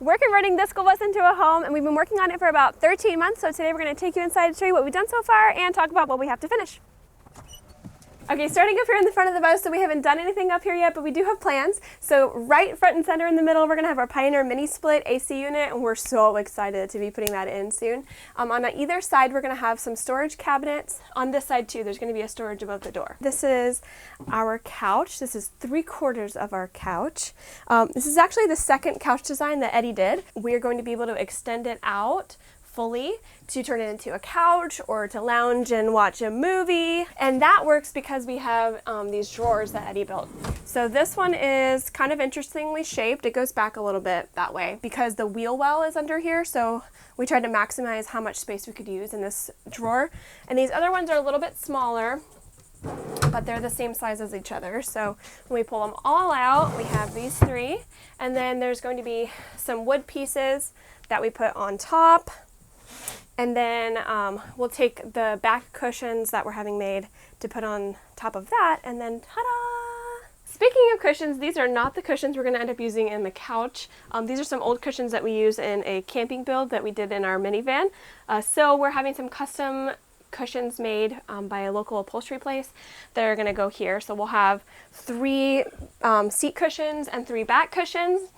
We're converting this school bus into a home, and we've been working on it for about 13 months, so today we're going to take you inside to show you what we've done so far and talk about what we have to finish. Okay, starting up here in the front of the bus, so we haven't done anything up here yet, but we do have plans. So right front and center in the middle, we're going to have our Pioneer mini split AC unit, and we're so excited to be putting that in soon. On either side, we're going to have some storage cabinets. On this side too, there's going to be a storage above the door. This is our couch. This is 3/4 of our couch. This is actually the second couch design that Eddie did. We're going to be able to extend it out fully to turn it into a couch or to lounge and watch a movie, and that works because we have these drawers that Eddie built. So this one is kind of interestingly shaped. It goes back a little bit that way because the wheel well is under here, so we tried to maximize how much space we could use in this drawer. And these other ones are a little bit smaller, but they're the same size as each other. So when we pull them all out, we have these three, and then there's going to be some wood pieces that we put on top. And then we'll take the back cushions that we're having made to put on top of that, and then ta-da! Speaking of cushions, these are not the cushions we're going to end up using in the couch. These are some old cushions that we use in a camping build that we did in our minivan. So we're having some custom cushions made by a local upholstery place that are going to go here. So we'll have 3 seat cushions and 3 back cushions.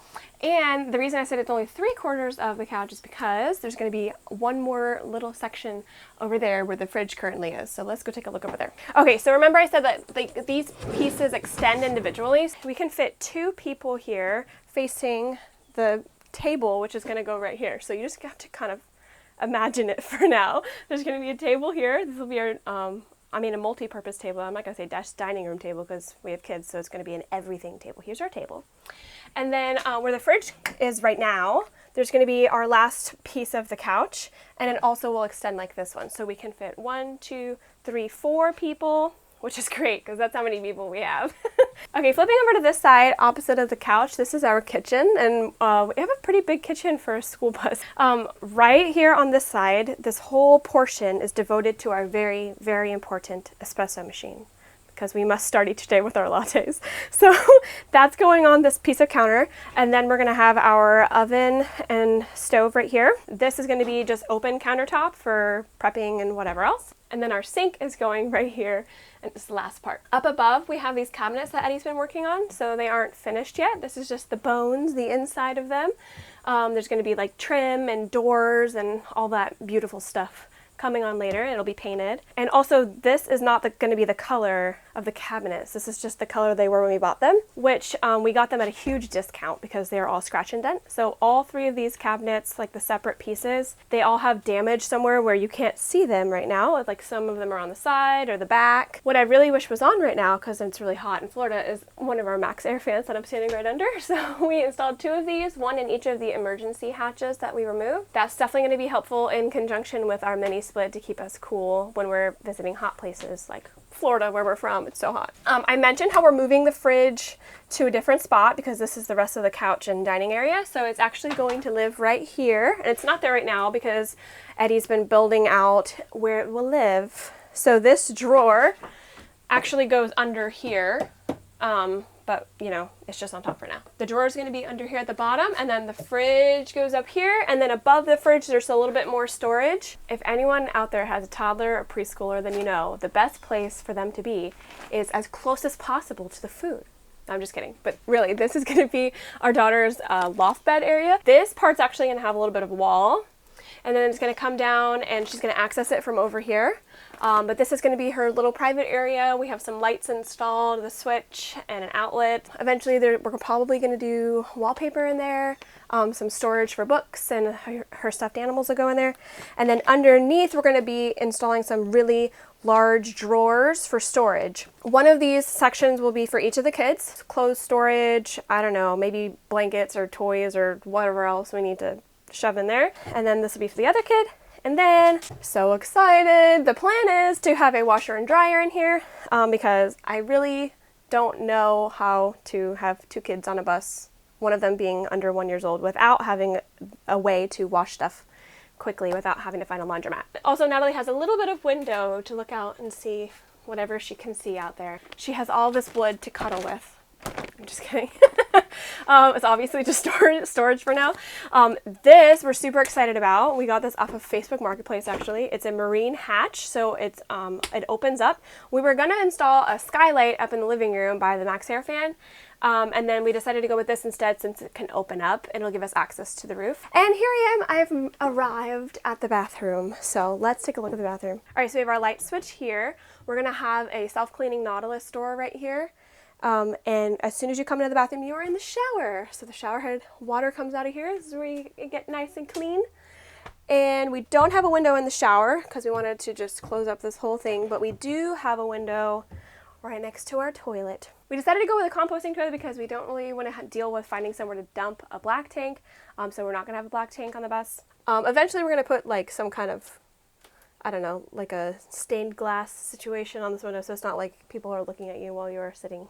And the reason I said it's only 3/4 of the couch is because there's going to be one more little section over there where the fridge currently is. So let's go take a look over there. Okay, so remember I said that these pieces extend individually. We can fit 2 people here facing the table, which is going to go right here. So you just have to kind of imagine it for now. There's going to be a table here. This will be our, a multi-purpose table. I'm not going to say dining room table because we have kids, so it's going to be an everything table. Here's our table. And then where the fridge is right now, there's going to be our last piece of the couch, and it also will extend like this one. So we can fit 1, 2, 3, 4 people, which is great because that's how many people we have. Okay, flipping over to this side, opposite of the couch, this is our kitchen, and we have a pretty big kitchen for a school bus. Right here on this side, this whole portion is devoted to our very, very important espresso machine, because we must start each day with our lattes. So that's going on this piece of counter, and then we're gonna have our oven and stove right here. This is gonna be just open countertop for prepping and whatever else. And then our sink is going right here, and it's the last part. Up above, we have these cabinets that Eddie's been working on, so they aren't finished yet. This is just the bones, the inside of them. There's gonna be like trim and doors and all that beautiful stuff coming on later. It'll be painted. And also, this is not going to be the color of the cabinets. This is just the color they were when we bought them, which we got them at a huge discount because they are all scratch and dent. So all 3 of these cabinets, like the separate pieces, they all have damage somewhere where you can't see them right now. Like some of them are on the side or the back. What I really wish was on right now, because it's really hot in Florida, is one of our Max Air fans that I'm standing right under. So we installed 2 of these, one in each of the emergency hatches that we removed. That's definitely going to be helpful in conjunction with our mini split to keep us cool when we're visiting hot places like Florida, where we're from. It's so hot. I mentioned how we're moving the fridge to a different spot because this is the rest of the couch and dining area. So it's actually going to live right here. And it's not there right now because Eddie's been building out where it will live. So this drawer actually goes under here. But you know, it's just on top for now. The drawer is going to be under here at the bottom, and then the fridge goes up here, and then above the fridge there's a little bit more storage. If anyone out there has a toddler or preschooler, then you know the best place for them to be is as close as possible to the food. I'm just kidding, but really this is going to be our daughter's loft bed area. This part's actually going to have a little bit of a wall, and then it's going to come down and she's going to access it from over here. But this is going to be her little private area. We have some lights installed, the switch, and an outlet. Eventually we're probably going to do wallpaper in there, some storage for books, and her stuffed animals will go in there. And then underneath we're going to be installing some really large drawers for storage. One of these sections will be for each of the kids. Clothes storage, I don't know, maybe blankets or toys or whatever else we need to shove in there. And then this will be for the other kid. And then, so excited, the plan is to have a washer and dryer in here because I really don't know how to have 2 kids on a bus, one of them being under 1 year old, without having a way to wash stuff quickly without having to find a laundromat. Also, Natalie has a little bit of window to look out and see whatever she can see out there. She has all this wood to cuddle with. I'm just kidding. It's obviously just storage for now. This we're super excited about. We got this off of Facebook Marketplace actually. It's a marine hatch, so it opens up. We were gonna install a skylight up in the living room by the Max Air fan. And then we decided to go with this instead since it can open up and it'll give us access to the roof. And here I am, I've arrived at the bathroom. So let's take a look at the bathroom. All right, so we have our light switch here. We're gonna have a self-cleaning Nautilus door right here. And as soon as you come into the bathroom, you are in the shower. So the shower head water comes out of here. This is where you get nice and clean. And we don't have a window in the shower because we wanted to just close up this whole thing, but we do have a window right next to our toilet. We decided to go with a composting toilet because we don't really want to deal with finding somewhere to dump a black tank. So we're not going to have a black tank on the bus. Eventually we're going to put like some kind of, I don't know, like a stained glass situation on this window so it's not like people are looking at you while you're sitting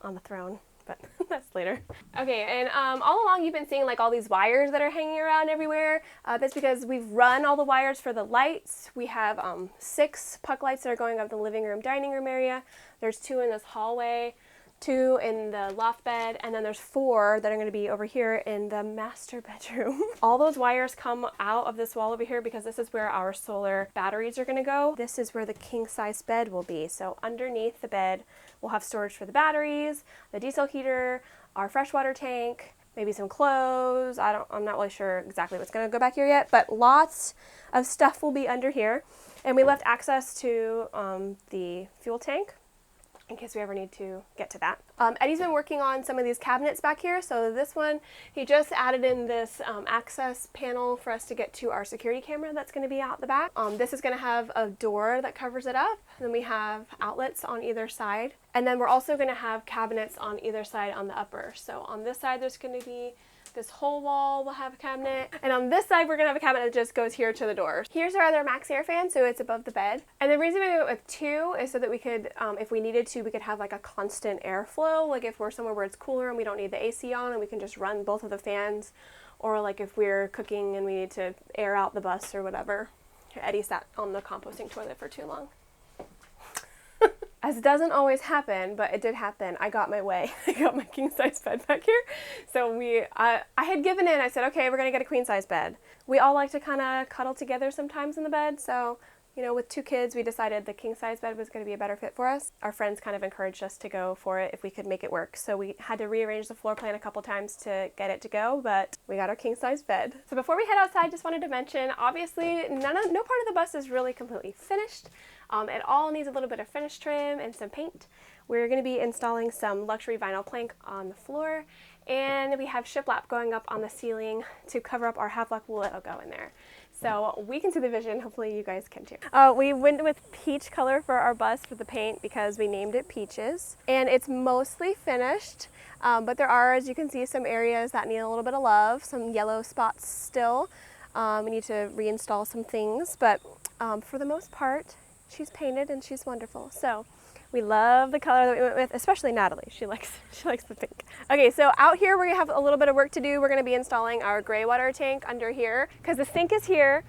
on the throne. But that's later. Okay, and all along you've been seeing like all these wires that are hanging around everywhere. That's because we've run all the wires for the lights. We have 6 puck lights that are going up the living room, dining room area. There's 2 in this hallway, 2 in the loft bed, and then there's 4 that are going to be over here in the master bedroom. All those wires come out of this wall over here because this is where our solar batteries are going to go. This is where the king size bed will be. So underneath the bed, we'll have storage for the batteries, the diesel heater, our freshwater tank, maybe some clothes. I'm not really sure exactly what's going to go back here yet, but lots of stuff will be under here. And we left access to the fuel tank in case we ever need to get to that. Eddie's been working on some of these cabinets back here. So this one, he just added in this access panel for us to get to our security camera that's going to be out the back. This is going to have a door that covers it up. Then we have outlets on either side. And then we're also going to have cabinets on either side on the upper. So on this side, there's going to be this whole wall will have a cabinet. And on this side, we're gonna have a cabinet that just goes here to the door. Here's our other Max Air fan, so it's above the bed. And the reason we went with 2 is so that we could, if we needed to, we could have like a constant airflow. Like if we're somewhere where it's cooler and we don't need the AC on and we can just run both of the fans. Or like if we're cooking and we need to air out the bus or whatever. Eddie sat on the composting toilet for too long. As it doesn't always happen, but it did happen. I got my way. I got my king size bed back here. So I had given in. I said, okay, we're gonna get a queen size bed. We all like to kind of cuddle together sometimes in the bed. So, you know, with 2 kids, we decided the king size bed was gonna be a better fit for us. Our friends kind of encouraged us to go for it if we could make it work. So we had to rearrange the floor plan a couple times to get it to go, but we got our king size bed. So before we head outside, just wanted to mention, obviously, no part of the bus is really completely finished. It all needs a little bit of finish trim and some paint. We're going to be installing some luxury vinyl plank on the floor, and we have shiplap going up on the ceiling to cover up our half-black wool that'll go in there. So we can see the vision, hopefully you guys can too. We went with peach color for our bus for the paint because we named it Peaches. And it's mostly finished, but there are, as you can see, some areas that need a little bit of love, some yellow spots still. We need to reinstall some things, but for the most part, she's painted and she's wonderful. So we love the color that we went with, especially Natalie. She likes the pink. Okay, so out here we have a little bit of work to do. We're gonna be installing our gray water tank under here because the sink is here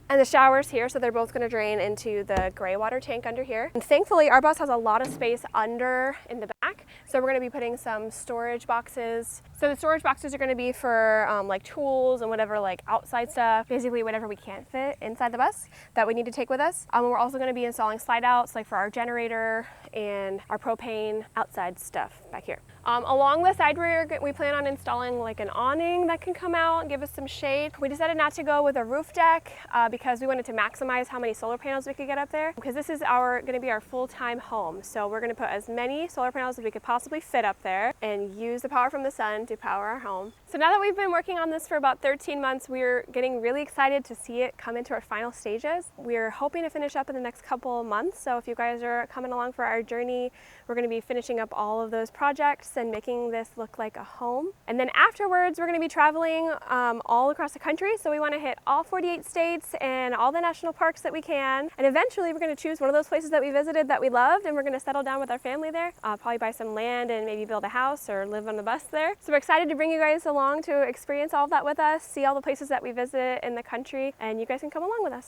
and the shower's here, so they're both gonna drain into the gray water tank under here. And thankfully, our bus has a lot of space under in the back, so we're gonna be putting some storage boxes. So the storage boxes are gonna be for like tools and whatever, like outside stuff, basically whatever we can't fit inside the bus that we need to take with us. We're also gonna be installing slide outs, like for our generator and our propane outside stuff back here. Along the side rear, we plan on installing like an awning that can come out and give us some shade. We decided not to go with a roof deck because we wanted to maximize how many solar panels we could get up there, because this is gonna be our full-time home. So we're gonna put as many solar panels as we could possibly fit up there and use the power from the sun to power our home. So now that we've been working on this for about 13 months, we're getting really excited to see it come into our final stages. We're hoping to finish up in the next couple of months. So if you guys are coming along for our journey, we're gonna be finishing up all of those projects and making this look like a home. And then afterwards, we're gonna be traveling all across the country. So we wanna hit all 48 states and all the national parks that we can. And eventually we're gonna choose one of those places that we visited that we loved, and we're gonna settle down with our family there, probably buy some land and maybe build a house or live on the bus there. So we're excited to bring you guys along to experience all of that with us, see all the places that we visit in the country, and you guys can come along with us.